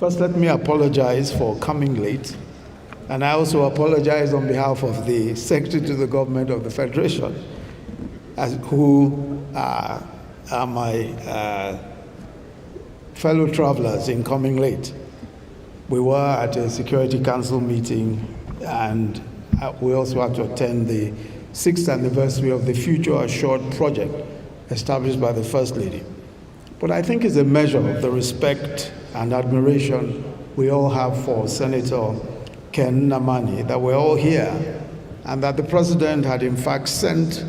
First, let me apologize for coming late. And I also apologize on behalf of the Secretary to the Government of the Federation, who are my fellow travelers in coming late. We were at a Security Council meeting, and we also had to attend the 6th anniversary of the Future Assured project established by the First Lady. But I think it's a measure of the respect and admiration we all have for Senator Ken Nnamani that we're all here, and that the President had in fact sent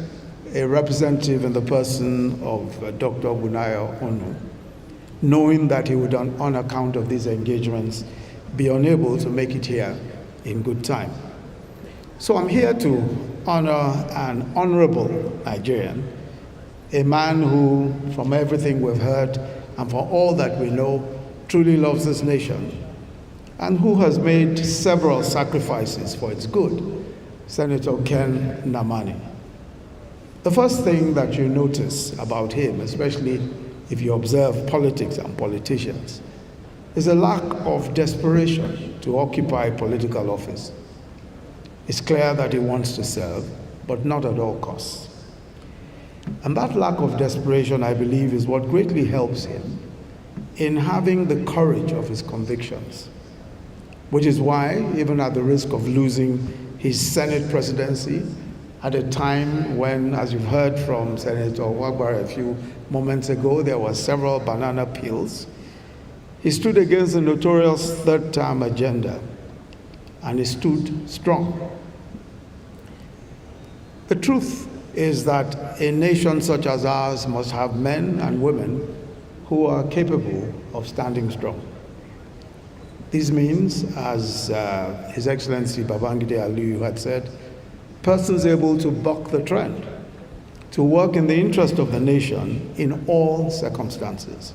a representative in the person of Dr. Ogbonnaya Onu, knowing that he would, on account of these engagements, be unable to make it here in good time. So I'm here to honor an honorable Nigerian, a man who, from everything we've heard and for all that we know, truly loves this nation, and who has made several sacrifices for its good, Senator Ken Nnamani. The first thing that you notice about him, especially if you observe politics and politicians, is a lack of desperation to occupy political office. It's clear that he wants to serve, but not at all costs. And that lack of desperation, I believe, is what greatly helps him in having the courage of his convictions, which is why, even at the risk of losing his Senate presidency, at a time when, as you've heard from Senator Wagbar a few moments ago, there were several banana peels, he stood against the notorious third-term agenda, and he stood strong. The truth is that a nation such as ours must have men and women who are capable of standing strong. This means, as His Excellency Babangida Aliyu had said, persons able to buck the trend, to work in the interest of the nation in all circumstances.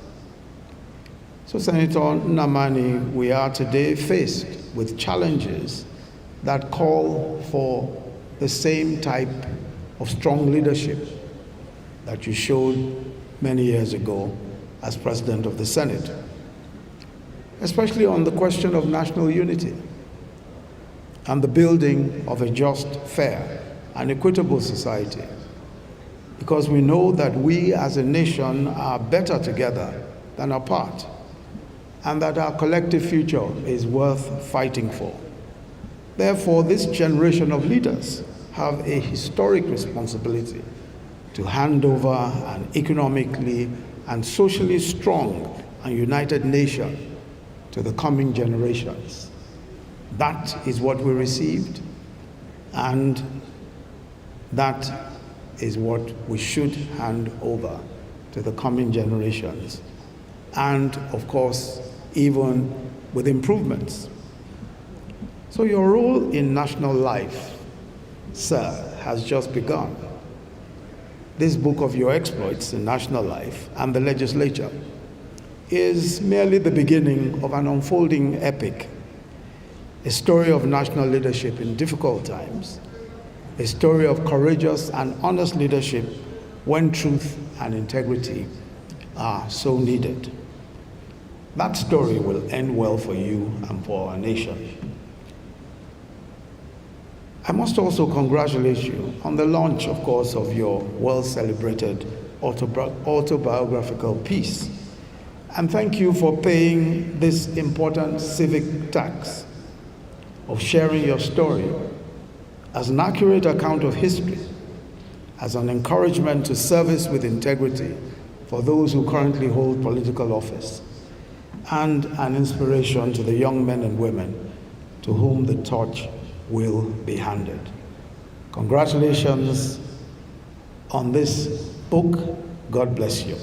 So, Senator Nnamani, we are today faced with challenges that call for the same type of strong leadership that you showed many years ago as President of the Senate, especially on the question of national unity and the building of a just, fair, and equitable society. Because we know that we as a nation are better together than apart, and that our collective future is worth fighting for. Therefore, this generation of leaders have a historic responsibility to hand over an economically and socially strong and united nation to the coming generations. That is what we received, and that is what we should hand over to the coming generations. And of course, even with improvements. So your role in national life, sir, has just begun. This book of your exploits in national life and the legislature is merely the beginning of an unfolding epic, a story of national leadership in difficult times, a story of courageous and honest leadership when truth and integrity are so needed. That story will end well for you and for our nation. I must also congratulate you on the launch, of course, of your well-celebrated autobiographical piece. And thank you for paying this important civic tax of sharing your story as an accurate account of history, as an encouragement to service with integrity for those who currently hold political office, and an inspiration to the young men and women to whom the torch will be handed. Congratulations on this book. God bless you.